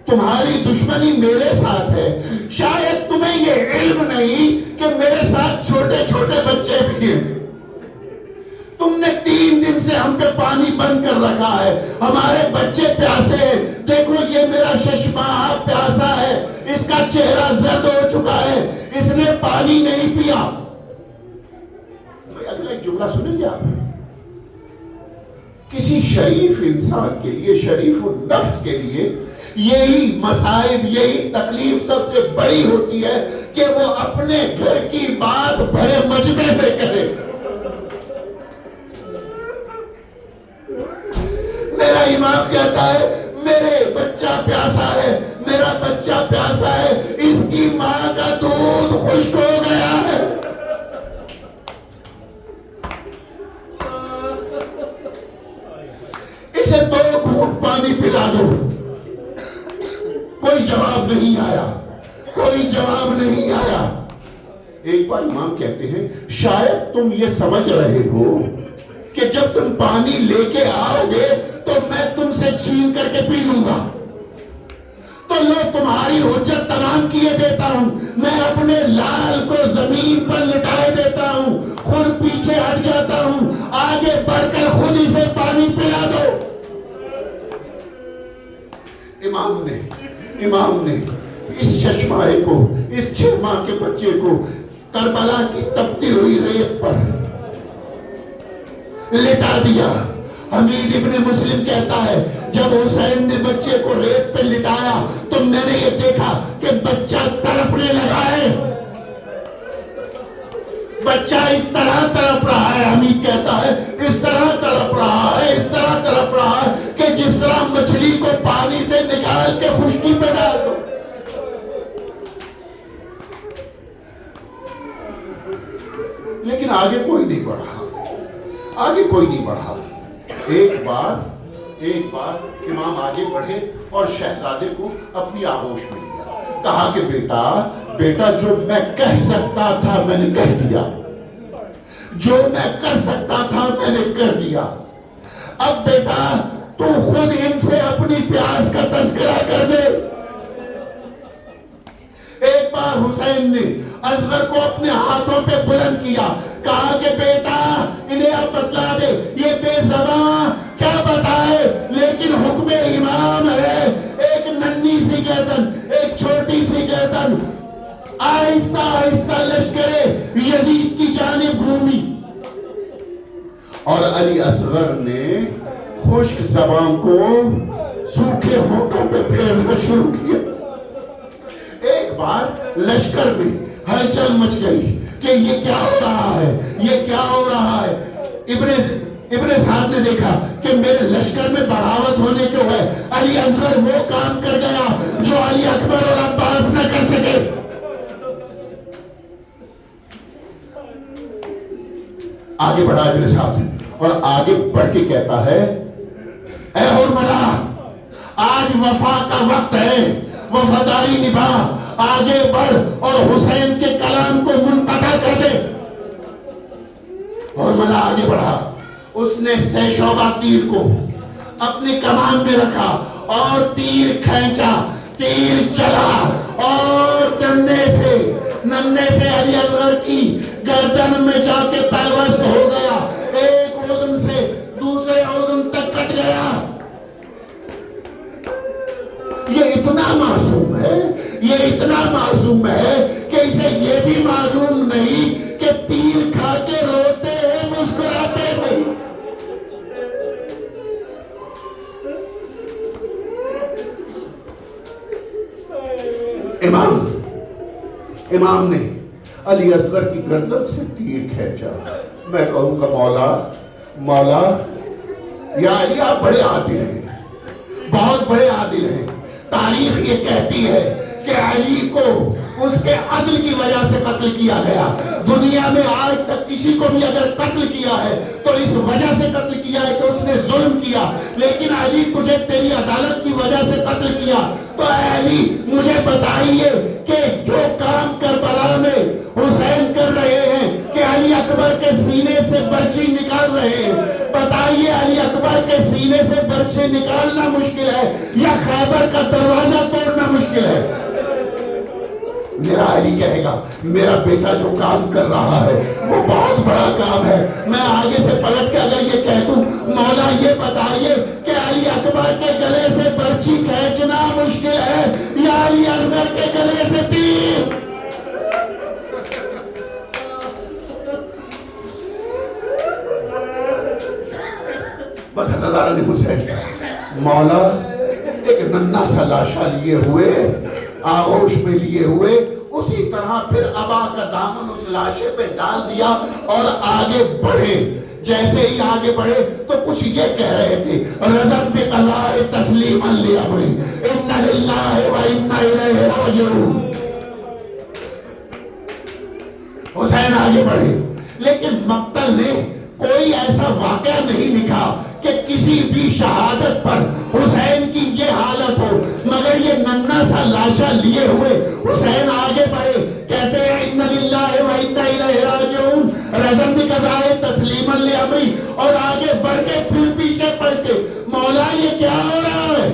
تمہاری دشمنی میرے ساتھ ہے. شاید تمہیں یہ علم نہیں کہ میرے ساتھ چھوٹے چھوٹے بچے بھی ہیں. تم نے 3 دن سے ہم پہ پانی بند کر رکھا ہے، ہمارے بچے پیاسے ہیں. دیکھو یہ میرا 6 ماہ پیاسا ہے، اس کا چہرہ زرد ہو چکا ہے، اس نے پانی نہیں پیا. اگلا ایک جملہ سنیں گے آپ. کسی شریف انسان کے لیے، شریف النفس کے لیے یہی مصائب، یہی تکلیف سب سے بڑی ہوتی ہے کہ وہ اپنے گھر کی بات بڑے مجمع میں کرے. میرا امام کہتا ہے میرے بچہ پیاسا ہے، میرا بچہ پیاسا ہے، اس کی ماں کا دودھ خشک ہو گیا ہے. اسے 2 گھونٹ پانی پلا دو. کوئی جواب نہیں آیا، کوئی جواب نہیں آیا. ایک بار امام کہتے ہیں شاید تم یہ سمجھ رہے ہو کہ جب تم پانی لے کے آؤ گے تو میں تم سے چھین کر کے پی لوں گا. تو لو تمہاری حجت تمام کیے دیتا ہوں. میں اپنے لال کو زمین پر لٹائے دیتا ہوں، خود پیچھے ہٹ جاتا ہوں، آگے بڑھ کر خود اسے پانی پلا دو. امام نے اس 6 ماہ کو، اس 6 ماہ کے بچے کو کربلا کی تپتی ہوئی ریت پر لٹا دیا. حمید ابن مسلم کہتا ہے جب حسین نے بچے کو ریت پہ لٹایا تو میں نے یہ دیکھا کہ بچہ تڑپنے لگا ہے. بچہ اس طرح تڑپ رہا ہے، حمید کہتا ہے اس طرح تڑپ رہا ہے، اس طرح تڑپ رہا ہے کہ جس طرح مچھلی کو پانی سے نکال کے خشکی پہ ڈال دو. لیکن آگے کوئی نہیں بڑھا، آگے کوئی نہیں بڑھا. ایک بار امام آگے بڑھے اور شہزادے کو اپنی آغوش میں لیا. کہا کہ بیٹا جو میں کہہ سکتا تھا میں نے کہہ دیا، جو میں کر سکتا تھا میں نے کر دیا. اب بیٹا تو خود ان سے اپنی پیاس کا تذکرہ کر دے. ایک بار حسین نے اصغر کو اپنے ہاتھوں پہ بلند کیا، کہا کہ بیٹا انہیں اب بتلا دے. یہ بے زبان کیا بتائے لیکن حکم امام ہے. ایک ننھی سی گردن، ایک چھوٹی سی گردن آہستہ آہستہ لشکر یزید کی جانب گھومی اور علی اصغر نے خشک زبان کو سوکھے ہونٹوں پہ پھیرنا شروع کیا. ایک بار لشکر میں ہلچل مچ گئی کہ یہ کیا ہو رہا ہے، یہ کیا ہو رہا ہے. ابن سعد نے دیکھا کہ میرے لشکر میں بغاوت ہونے کیوں ہے. علی اصغر وہ کام کر گیا جو علی اکبر اور عباس نہ کر سکے. آگے بڑھا ابن سعد اور آگے بڑھ کے کہتا ہے اے حرملا آج وفا کا وقت ہے، وفاداری نبھا، آگے بڑھ اور حسین کے کلام کو منقطع کر دے. حرملا آگے بڑھا، اس نے 6 شعبہ تیر کو اپنی کمان میں رکھا اور تیر کھینچا، تیر چلا اور ننے سے علی اصغر کی گردن میں جا کے پیوست ہو گیا. ایک عظم سے دوسرے عظم تک کٹ گیا. یہ اتنا معصوم ہے، یہ اتنا معصوم ہے کہ اسے یہ بھی معلوم نہیں کہ تیر کھا کے روتے ہیں مسکراتے نہیں. امام نے علی اصغر کی گردن سے تیر کھینچا. میں کہوں گا مولا یا علی آپ بڑے عادل ہیں، بہت بڑے عادل ہیں. تاریخ یہ کہتی ہے کہ علی کو اس کے عدل کی وجہ سے قتل کیا گیا. دنیا میں آج تک کسی کو بھی اگر قتل کیا ہے تو اس وجہ سے قتل کیا ہے کہ اس نے ظلم کیا، لیکن علی تجھے تیری عدالت کی وجہ سے قتل کیا. تو اے علی مجھے بتائیے کہ جو کام کربلا میں حسین کر رہے ہیں کہ علی اکبر کے سینے سے برچی نکال رہے ہیں، بتائیے علی اکبر کے سینے سے برچی نکالنا مشکل ہے یا خیبر کا دروازہ توڑنا مشکل ہے؟ میرا علی کہے گا میرا بیٹا جو کام کر رہا ہے وہ بہت بڑا کام ہے. میں آگے سے پلٹ کے اگر یہ کہہ دوں مولا یہ بتائیے کہ علی اکبر کے گلے سے برچی کھینچنا مشکل ہے یا علی اصغر کے گلے سے تیر؟ بس حضرت نے حسین مولا ایک ننھا سا لاشا لیے ہوئے، آغوش میں لیے ہوئے، اسی طرح پھر ابا کا دامن اس لاشے پہ ڈال دیا اور آگے بڑھے. جیسے ہی آگے بڑھے تو کچھ یہ کہہ رہے تھے رضم پہ قضاء تسلیما لامری ان للہ و انا الیہ راجعون. حسین آگے بڑھے لیکن مقتل نے کوئی ایسا واقعہ نہیں لکھا کہ کسی بھی شہادت پر حسین کی یہ حالت ہو، مگر یہ ننھا سا لاشا لیے ہوئے حسین آگے بڑھے، کہتے ہیں ان للہ و انا الیہ راجعون رضم بقضاء تسلیما لامری، اور آگے بڑھ کے پھر پیچھے پلٹے مولا یہ کیا ہو رہا ہے؟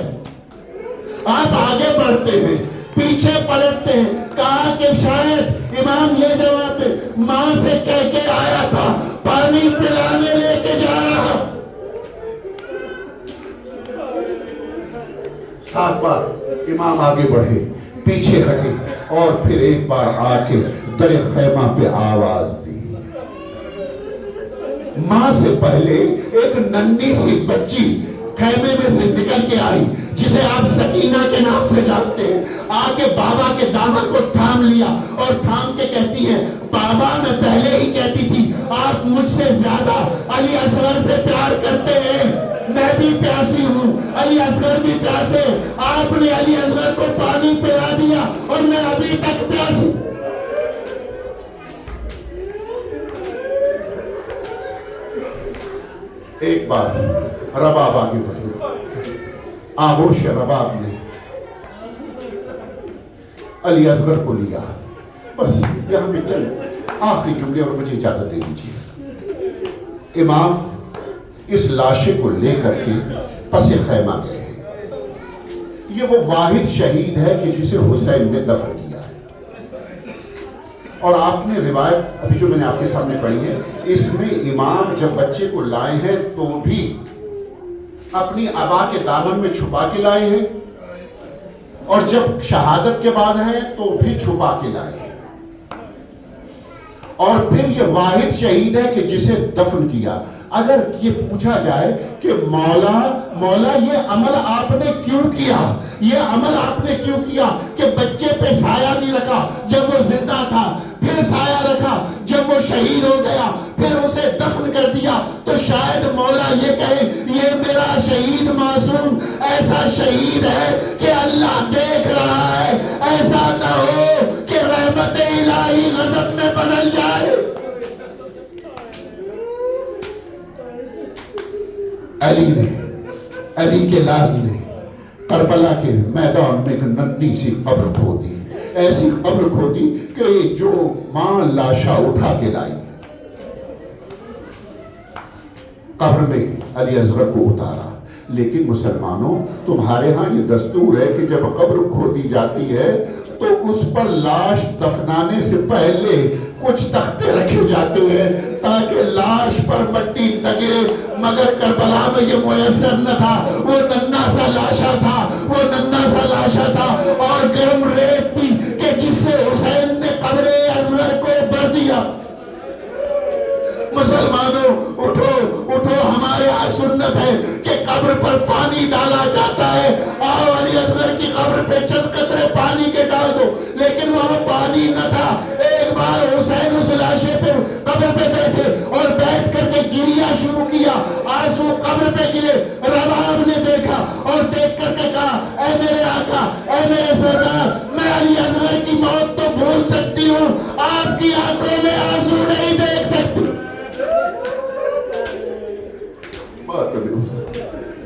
آپ آگے بڑھتے ہیں پیچھے پلٹتے ہیں. کہا کہ شاید امام یہ جواب دے ماں سے کہہ کے آیا تھا پانی پلانے لے کے جا رہا. 7 بار امام آگے بڑھے پیچھے ہٹے اور پھر ایک بار آ کے در خیمہ پہ آواز دی. ماں سے پہلے ایک ننھی سی بچی خیمے میں سے نکل کے آئی جسے آپ سکینہ کے نام سے جانتے ہیں، آ کے بابا کے دامن کو تھام لیا اور تھام کے کہتی ہے بابا میں پہلے ہی کہتی تھی آپ مجھ سے زیادہ علی اصغر سے پیار کرتے ہیں، میں بھی پیاسی ہوں، علی اصغر بھی پیاسے، آپ نے علی اصغر کو پانی پلا دیا اور میں ابھی تک پیاسی. ایک بار رباب آگے بڑھے، آغوش رباب نے علی اصغر کو لیا. بس یہاں پہ چل آخری جملے اور مجھے اجازت دے دیجیے. امام اس لاشے کو لے کر کے پس خیمہ گئے. یہ وہ واحد شہید ہے کہ جسے حسین نے دفن کیا ہے. اور آپ نے روایت ابھی جو میں نے آپ کے سامنے پڑھی ہے اس میں امام جب بچے کو لائے ہیں تو بھی اپنی ابا کے دامن میں چھپا کے لائے ہیں اور جب شہادت کے بعد ہیں تو بھی چھپا کے لائے ہیں. اور پھر یہ واحد شہید ہے کہ جسے دفن کیا. اگر یہ پوچھا جائے کہ مولا یہ عمل آپ نے کیوں کیا، یہ عمل آپ نے کیوں کیا کہ بچے پہ سایہ نہیں رکھا جب وہ زندہ تھا، پھر سایہ رکھا جب وہ شہید ہو گیا، پھر اسے دفن کر دیا، تو شاید مولا یہ کہے یہ میرا شہید معصوم ایسا شہید ہے کہ اللہ دیکھ رہا ہے، ایسا نہ ہو کہ رحمت الہی غضب میں بدل جائے. علی کے لال نے کربلا کے میدان میں ایک ننھی سی قبر کھودی، ایسی قبر کھودی کہ جو ماں لاشا اٹھا کے لائی. قبر میں علی اصغر کو اتارا. لیکن مسلمانوں تمہارے ہاں یہ دستور ہے کہ جب قبر کھودی جاتی ہے تو اس پر لاش دفنانے سے پہلے کچھ تختے رکھے جاتے ہیں تاکہ لاش پر مٹی نہ گرے، مگر کربلا میں یہ میسر نہ تھا. وہ ننھا سا لاشا تھا اور گرم ریت تھی کہ جس سے حسین نے قبر اصغر کو بھر دیا. مسلمانوں اٹھو، ہمارے یہاں سنت ہے کہ قبر پر پانی ڈالا جاتا ہے. آؤ علی اصغر کی قبر پہ چند قطرے پانی کے ڈال دو. لیکن وہاں پانی نہ تھا. ایک بار حسین اس لاشے پہ قبر پہ بیٹھے اور بیٹھ کر کے گریا شروع کیا. آنسو قبر پہ گرے وسلم